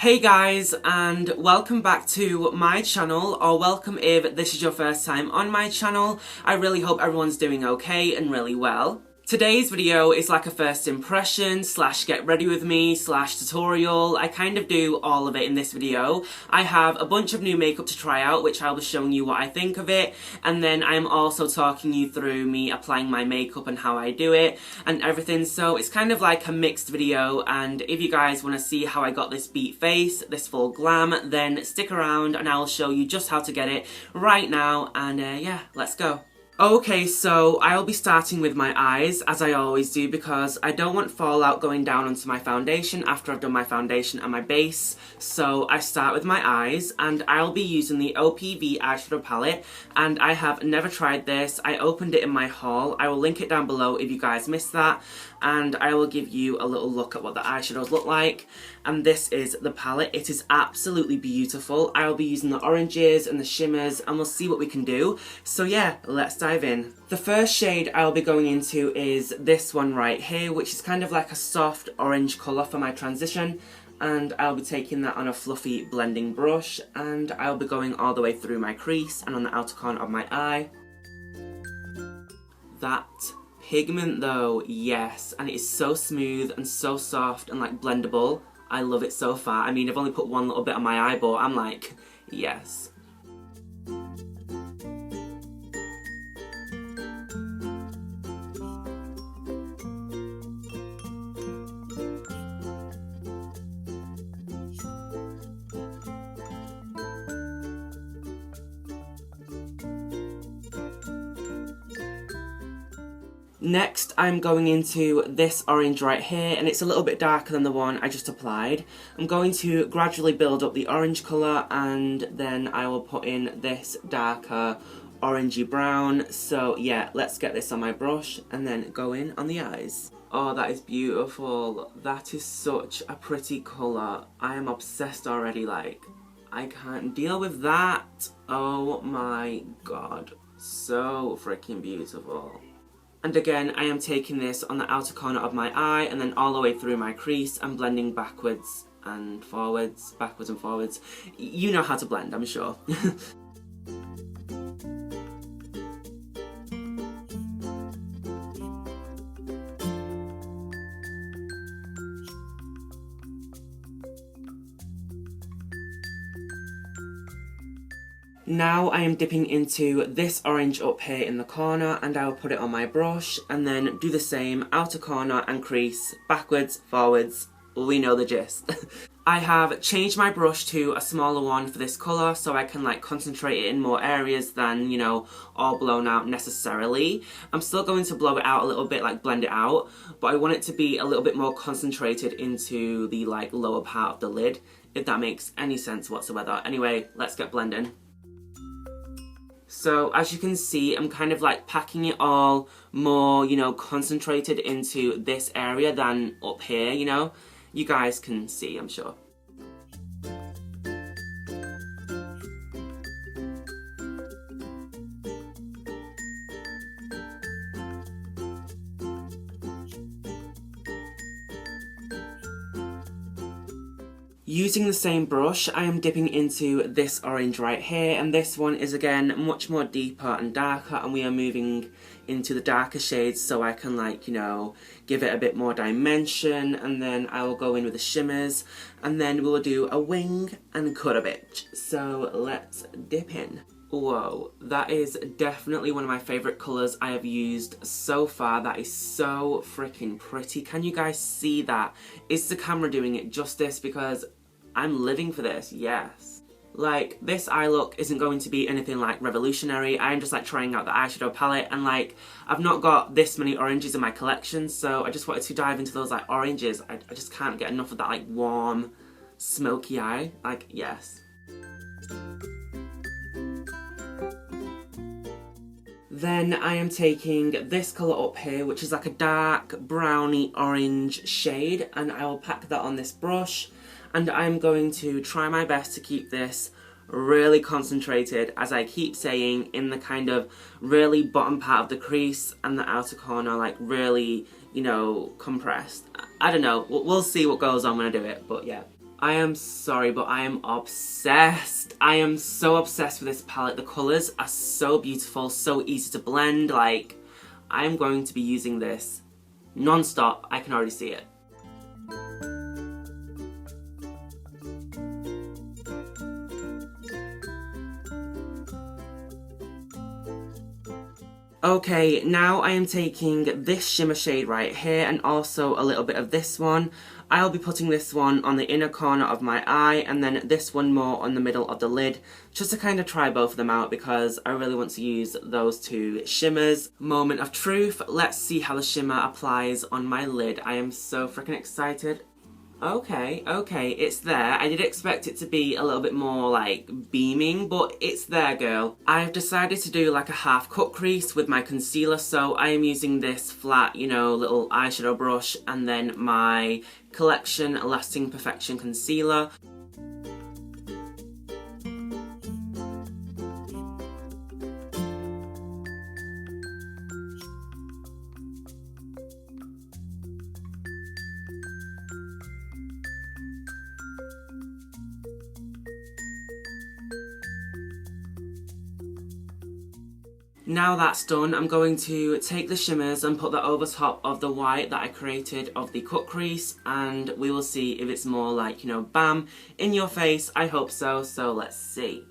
Hey guys, and welcome back to my channel, or welcome if this is your first time on my channel. I really hope everyone's doing okay and really well. Today's video is like a first impression slash get ready with me slash tutorial. I kind of do all of it in this video. I have a bunch of new makeup to try out, which I'll be showing you what I think of it, and then I'm also talking you through me applying my makeup and how I do it and everything. So it's kind of like a mixed video, and if you guys want to see how I got this beat face, this full glam, then stick around and I'll show you just how to get it right now, and yeah, let's go. Okay, so I'll be starting with my eyes, as I always do, because I don't want fallout going down onto my foundation after I've done my foundation and my base. So I start with my eyes, and I'll be using the OPV eyeshadow palette, and I have never tried this. I opened it in my haul. I will link it down below if you guys missed that, and I will give you a little look at what the eyeshadows look like. And this is the palette. It is absolutely beautiful. I'll be using the oranges and the shimmers, and we'll see what we can do. So yeah, let's dive in. The first shade I'll be going into is this one right here, which is kind of like a soft orange colour for my transition. And I'll be taking that on a fluffy blending brush, and I'll be going all the way through my crease and on the outer corner of my eye. That pigment though, yes, and it is so smooth and so soft and like blendable. I love it so far. I mean, I've only put one little bit on my eye, but I'm like, yes. Next, I'm going into this orange right here, and it's a little bit darker than the one I just applied. I'm going to gradually build up the orange colour, and then I will put in this darker orangey brown. So yeah, let's get this on my brush and then go in on the eyes. Oh, that is beautiful. That is such a pretty colour. I am obsessed already, like, I can't deal with that. Oh my god, so freaking beautiful. And again, I am taking this on the outer corner of my eye and then all the way through my crease and blending backwards and forwards, backwards and forwards. You know how to blend, I'm sure. Now I am dipping into this orange up here in the corner, and I will put it on my brush and then do the same outer corner and crease, backwards, forwards. We know the gist. I have changed my brush to a smaller one for this colour so I can like concentrate it in more areas than, you know, all blown out necessarily. I'm still going to blow it out a little bit, like blend it out, but I want it to be a little bit more concentrated into the like lower part of the lid, if that makes any sense whatsoever. Anyway, let's get blending. So as you can see, I'm kind of like packing it all more, you know, concentrated into this area than up here, you know. You guys can see, I'm sure. Using the same brush, I am dipping into this orange right here, and this one is again much more deeper and darker, and we are moving into the darker shades so I can like, you know, give it a bit more dimension, and then I will go in with the shimmers, and then we'll do a wing and cut a bitch. So let's dip in. Whoa, that is definitely one of my favourite colours I have used so far. That is so freaking pretty. Can you guys see that? Is the camera doing it justice? Because I'm living for this, yes. Like, this eye look isn't going to be anything like revolutionary. I'm just like trying out the eyeshadow palette, and like, I've not got this many oranges in my collection, so I just wanted to dive into those like oranges. I just can't get enough of that like warm, smoky eye. Like, yes. Then I am taking this colour up here, which is like a dark browny orange shade, and I will pack that on this brush, and I'm going to try my best to keep this really concentrated, as I keep saying, in the kind of really bottom part of the crease and the outer corner, like really, you know, compressed. I don't know, we'll see what goes on when I do it, but yeah. I am sorry, but I am obsessed. I am so obsessed with this palette. The colours are so beautiful, so easy to blend. Like, I'm going to be using this non-stop. I can already see it. Okay, now I am taking this shimmer shade right here and also a little bit of this one. I'll be putting this one on the inner corner of my eye and then this one more on the middle of the lid, just to kind of try both of them out because I really want to use those two shimmers. Moment of truth, let's see how the shimmer applies on my lid. I am so freaking excited. Okay, it's there. I did expect it to be a little bit more like beaming, but it's there, girl. I've decided to do like a half cut crease with my concealer, so I am using this flat, you know, little eyeshadow brush and then my Collection Lasting Perfection concealer. Now that's done, I'm going to take the shimmers and put that over top of the white that I created of the cut crease, and we will see if it's more like, you know, bam, in your face. I hope so, so let's see.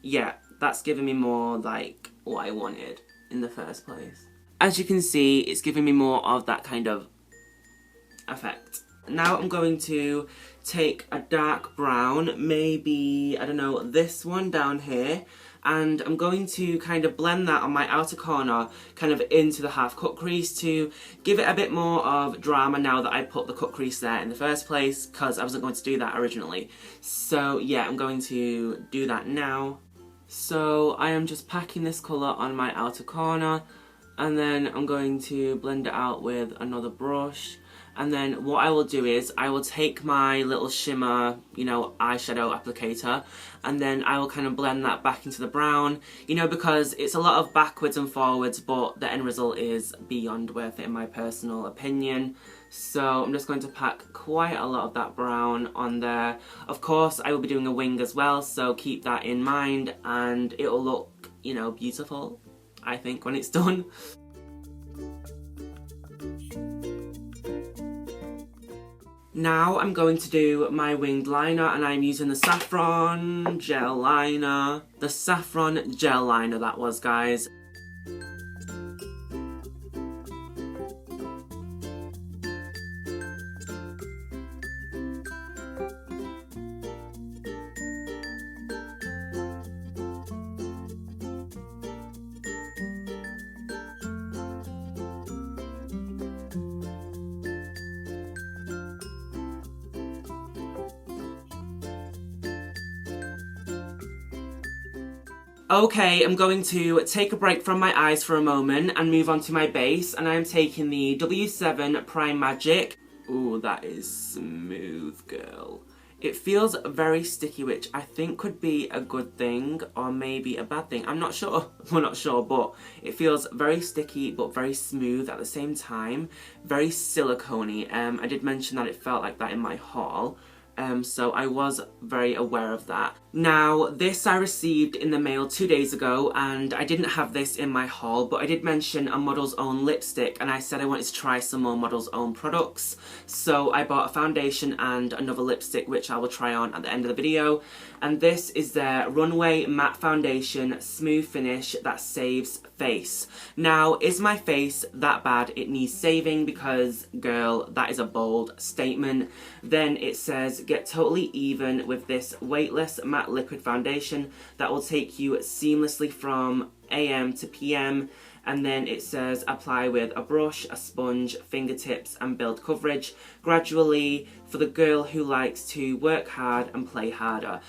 Yeah, that's giving me more like what I wanted in the first place. As you can see, it's giving me more of that kind of effect. Now I'm going to take a dark brown, maybe, I don't know, this one down here, and I'm going to kind of blend that on my outer corner kind of into the half cut crease to give it a bit more of drama now that I put the cut crease there in the first place, because I wasn't going to do that originally. So yeah, I'm going to do that now. So I am just packing this colour on my outer corner and then I'm going to blend it out with another brush. And then what I will do is I will take my little shimmer, you know, eyeshadow applicator, and then I will kind of blend that back into the brown, you know, because it's a lot of backwards and forwards, but the end result is beyond worth it in my personal opinion. So I'm just going to pack quite a lot of that brown on there. Of course, I will be doing a wing as well, so keep that in mind, and it'll look, you know, beautiful, I think, when it's done. Now I'm going to do my winged liner, and I'm using the Saffron Gel Liner. The Saffron Gel Liner that was, guys. Okay, I'm going to take a break from my eyes for a moment and move on to my base, and I am taking the W7 Prime Magic. Ooh, that is smooth, girl. It feels very sticky, which I think could be a good thing or maybe a bad thing. I'm not sure. We're not sure, but it feels very sticky but very smooth at the same time. Very silicone-y. I did mention that it felt like that in my haul. So I was very aware of that. Now, this I received in the mail 2 days ago, and I didn't have this in my haul, but I did mention a Model's Own lipstick, and I said I wanted to try some more Model's Own products. So I bought a foundation and another lipstick, which I will try on at the end of the video. And this is their Runway Matte Foundation Smooth Finish that saves face. Now, is my face that bad it needs saving? Because, girl, that is a bold statement. Then it says, get totally even with this weightless matte liquid foundation that will take you seamlessly from AM to PM. And then it says apply with a brush, a sponge, fingertips and build coverage gradually for the girl who likes to work hard and play harder.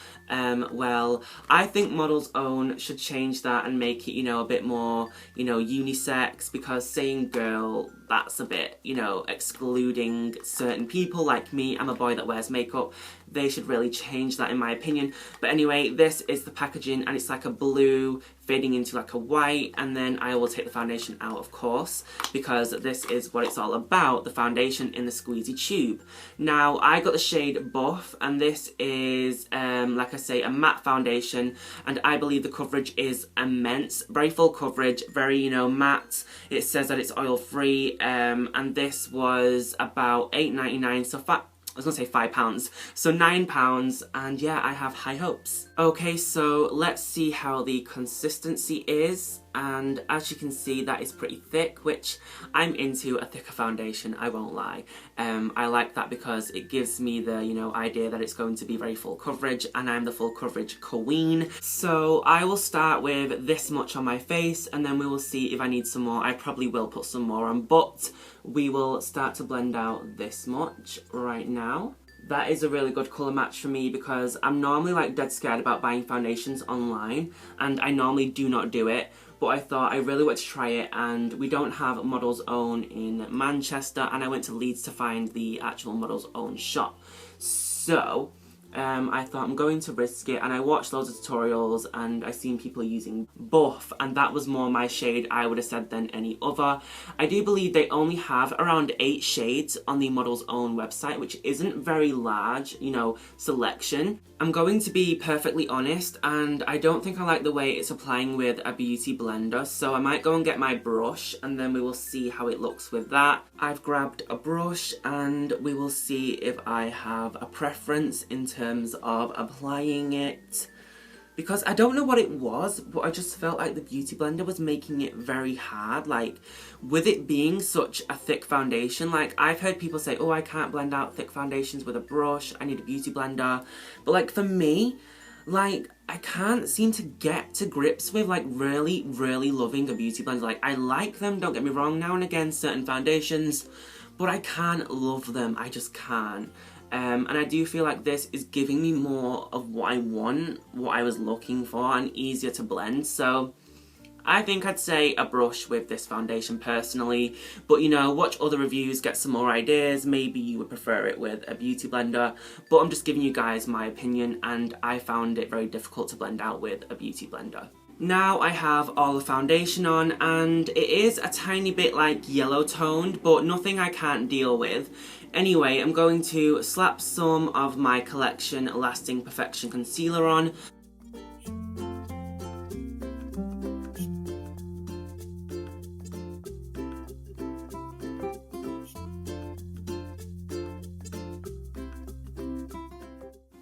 Well, I think Model's Own should change that and make it, you know, a bit more, you know, unisex, because saying girl, that's a bit, you know, excluding certain people like me. I'm a boy that wears makeup. They should really change that in my opinion. But anyway, this is the packaging, and it's like a blue fading into like a white, and then I will take the foundation out, of course, because this is what it's all about, the foundation in the squeezy tube. Now, Now, I got the shade Buff, and this is, like I say, a matte foundation, and I believe the coverage is immense. Very full coverage, very, you know, matte. It says that it's oil-free, and this was about $8.99, so I was gonna say £5, so £9, and yeah, I have high hopes. Okay, so let's see how the consistency is, and as you can see, that is pretty thick, which I'm into a thicker foundation, I won't lie. I like that because it gives me the, you know, idea that it's going to be very full coverage, and I'm the full coverage queen. So I will start with this much on my face, and then we will see if I need some more. I probably will put some more on, but we will start to blend out this much right now. That is a really good colour match for me because I'm normally like dead scared about buying foundations online, and I normally do not do it, but I thought I really want to try it, and we don't have Models Own in Manchester, and I went to Leeds to find the actual Models Own shop. So I thought I'm going to risk it, and I watched loads of tutorials and I seen people using Buff, and that was more my shade, I would have said, than any other. I do believe they only have around 8 shades on the Models Own website, which isn't very large, you know, selection. I'm going to be perfectly honest, and I don't think I like the way it's applying with a beauty blender, so I might go and get my brush and then we will see how it looks with that. I've grabbed a brush and we will see if I have a preference in terms of applying it. Because I don't know what it was, but I just felt like the beauty blender was making it very hard. Like, with it being such a thick foundation, like, I've heard people say, oh, I can't blend out thick foundations with a brush, I need a beauty blender. But, like, for me, like, I can't seem to get to grips with, like, really, really loving a beauty blender. Like, I like them, don't get me wrong, now and again, certain foundations, but I can't love them, I just can't. And I do feel like this is giving me more of what I want, what I was looking for, and easier to blend. So I think I'd say a brush with this foundation personally. But, you know, watch other reviews, get some more ideas. Maybe you would prefer it with a beauty blender. But I'm just giving you guys my opinion, and I found it very difficult to blend out with a beauty blender. Now I have all the foundation on, and it is a tiny bit like yellow toned, but nothing I can't deal with. Anyway, I'm going to slap some of my Collection Lasting Perfection Concealer on.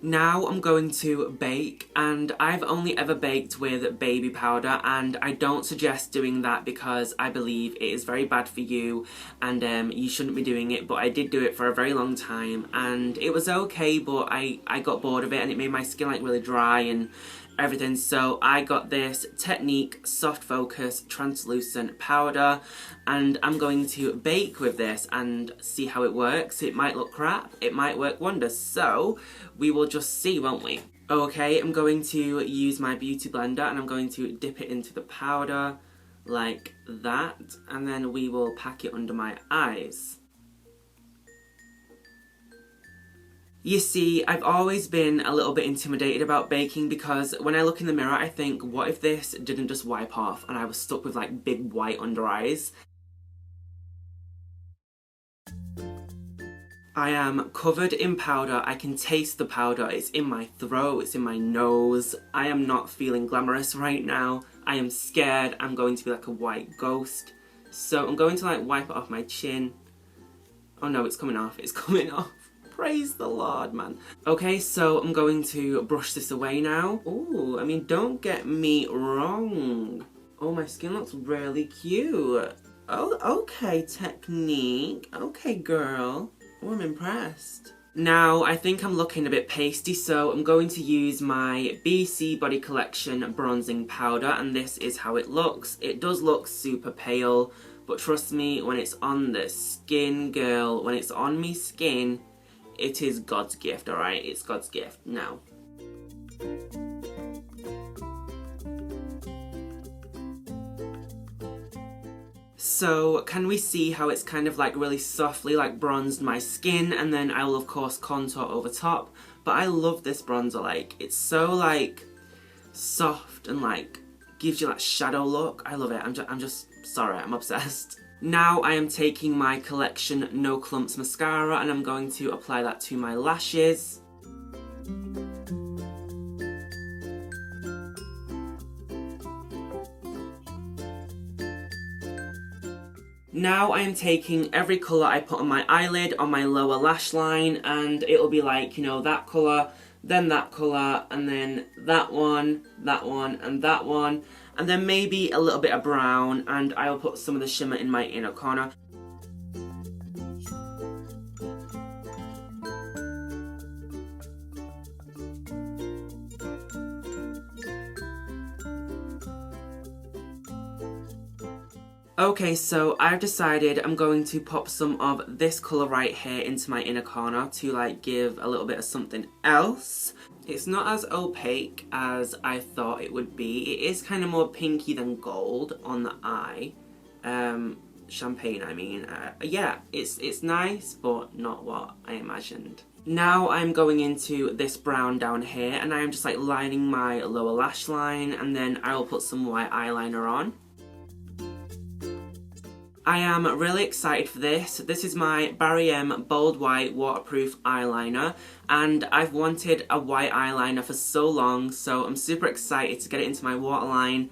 Now I'm going to bake, and I've only ever baked with baby powder, and I don't suggest doing that because I believe it is very bad for you, and you shouldn't be doing it. But I did do it for a very long time, and it was okay, but I got bored of it, and it made my skin like really dry and everything. So I got this Technique Soft Focus Translucent Powder, and I'm going to bake with this and see how it works. It might look crap, it might work wonders, so we will just see, won't we? Okay, I'm going to use my beauty blender and I'm going to dip it into the powder like that, and then we will pack it under my eyes. You see, I've always been a little bit intimidated about baking because when I look in the mirror, I think, what if this didn't just wipe off and I was stuck with like big white under eyes? I am covered in powder. I can taste the powder. It's in my throat, it's in my nose. I am not feeling glamorous right now. I am scared I'm going to be like a white ghost. So I'm going to like wipe it off my chin. Oh no, it's coming off, it's coming off. Praise the Lord, man. Okay, so I'm going to brush this away now. Ooh, I mean, don't get me wrong. Oh, my skin looks really cute. Oh, okay, Technique. Okay, girl. Oh, I'm impressed. Now, I think I'm looking a bit pasty, so I'm going to use my BC Body Collection Bronzing Powder, and this is how it looks. It does look super pale, but trust me, when it's on the skin, girl, when it's on me skin, it is God's gift, alright? It's God's gift. Now. So, can we see how it's kind of like really softly like bronzed my skin, and then I will of course contour over top. But I love this bronzer, like, it's so like soft and like gives you that shadow look. I love it. I'm just sorry, I'm obsessed. Now I am taking my Collection No Clumps mascara and I'm going to apply that to my lashes. Now I am taking every colour I put on my eyelid on my lower lash line, and it'll be like, you know, that colour, then that colour, and then that one, and that one, and then maybe a little bit of brown, and I'll put some of the shimmer in my inner corner. Okay, so I've decided I'm going to pop some of this colour right here into my inner corner to like give a little bit of something else. It's not as opaque as I thought it would be. It is kind of more pinky than gold on the eye. Champagne, I mean. Yeah, it's nice, but not what I imagined. Now I'm going into this brown down here, and I am just like lining my lower lash line, and then I will put some white eyeliner on. I am really excited for this. This is my Barry M Bold White Waterproof Eyeliner, and I've wanted a white eyeliner for so long, so I'm super excited to get it into my waterline.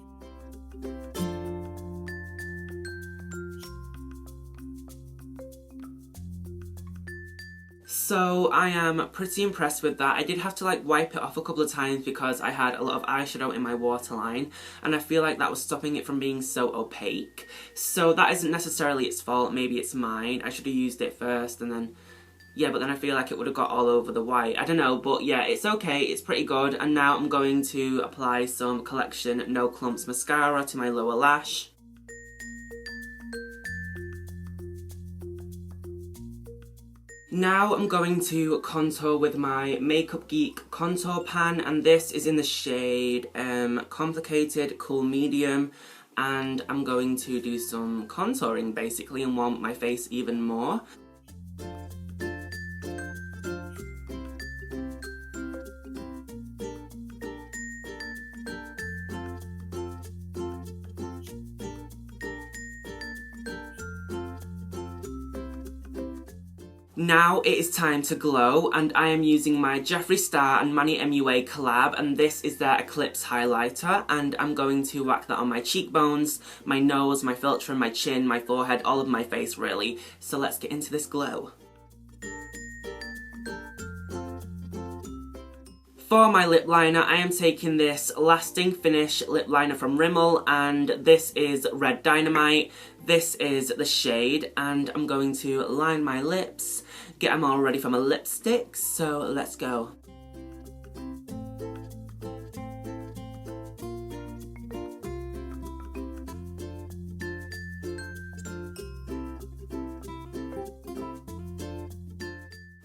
So I am pretty impressed with that. I did have to like wipe it off a couple of times because I had a lot of eyeshadow in my waterline, and I feel like that was stopping it from being so opaque. So that isn't necessarily its fault, maybe it's mine. I should have used it first and then, yeah, but then I feel like it would have got all over the white. I don't know, but yeah, it's okay, it's pretty good. And now I'm going to apply some Collection No Clumps mascara to my lower lash. Now I'm going to contour with my Makeup Geek contour pan, and this is in the shade Complicated Cool Medium, and I'm going to do some contouring basically and warm up my face even more. Now it is time to glow, and I am using my Jeffree Star and Manny MUA collab, and this is their Eclipse highlighter, and I'm going to whack that on my cheekbones, my nose, my filter, my chin, my forehead, all of my face really. So let's get into this glow. For my lip liner, I am taking this Lasting Finish lip liner from Rimmel, and this is Red Dynamite. This is the shade, and I'm going to line my lips, get them all ready for my lipstick, so let's go.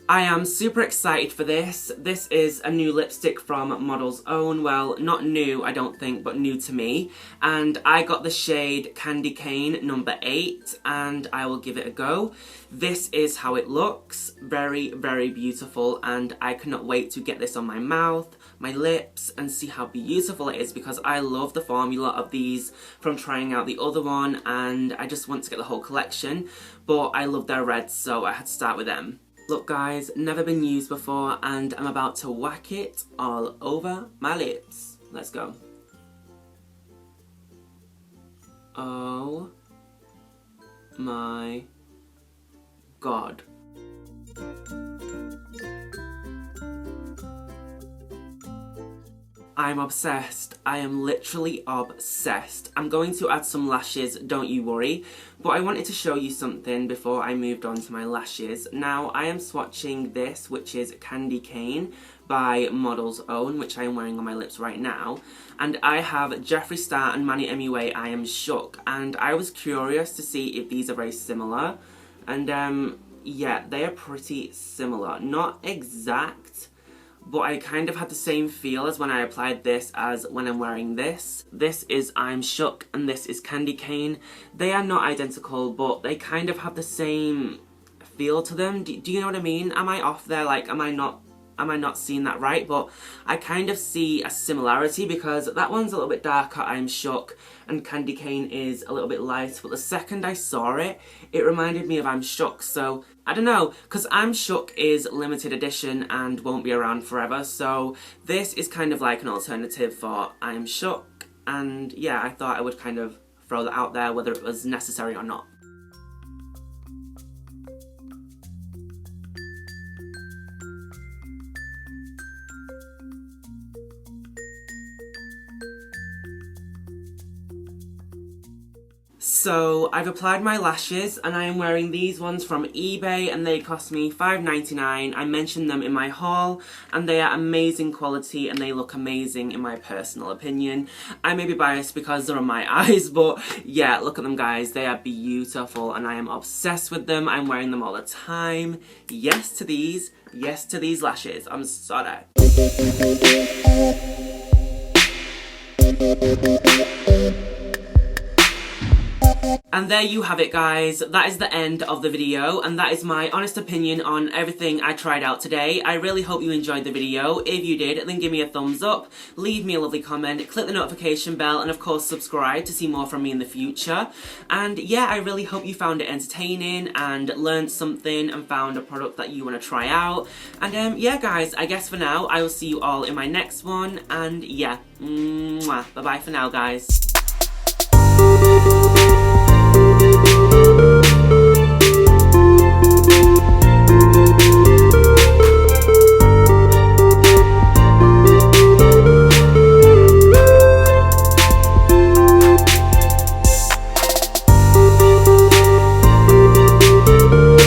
I am super excited for this. This is a new lipstick from Model's Own. Well, not new, I don't think, but new to me. And I got the shade Candy Cane number 8, and I will give it a go. This is how it looks. Very, very beautiful, and I cannot wait to get this on my mouth, my lips, and see how beautiful it is, because I love the formula of these from trying out the other one, and I just want to get the whole collection. But I love their reds, so I had to start with them. Look guys, never been used before, and I'm about to whack it all over my lips. Let's go. Oh my god. I'm obsessed. I am literally obsessed. I'm going to add some lashes, don't you worry. But I wanted to show you something before I moved on to my lashes. Now, I am swatching this, which is Candy Cane by Model's Own, which I am wearing on my lips right now. And I have Jeffree Star and Manny MUA I Am Shook. And I was curious to see if these are very similar. And yeah, they are pretty similar. Not exact, but I kind of had the same feel as when I applied this as when I'm wearing this. This is I'm Shook and this is Candy Cane. They are not identical, but they kind of have the same feel to them. Do you know what I mean? Am I off there? Like, am I not am I not seeing that right? But I kind of see a similarity because that one's a little bit darker, I'm Shook, and Candy Cane is a little bit light. But the second I saw it, it reminded me of I'm Shook. So I don't know, because I'm Shook is limited edition and won't be around forever. So this is kind of like an alternative for I'm Shook. And yeah, I thought I would kind of throw that out there, whether it was necessary or not. So I've applied my lashes and I am wearing these ones from eBay and they cost me $5.99. I mentioned them in my haul and they are amazing quality and they look amazing in my personal opinion. I may be biased because they're on my eyes, but yeah, look at them guys. They are beautiful and I am obsessed with them. I'm wearing them all the time. Yes to these lashes. I'm sorry. And there you have it guys, that is the end of the video and that is my honest opinion on everything I tried out today. I really hope you enjoyed the video. If you did, then give me a thumbs up, leave me a lovely comment, click the notification bell and of course subscribe to see more from me in the future. And yeah, I really hope you found it entertaining and learned something and found a product that you want to try out. And yeah guys, I guess for now, I will see you all in my next one and yeah, bye bye for now guys.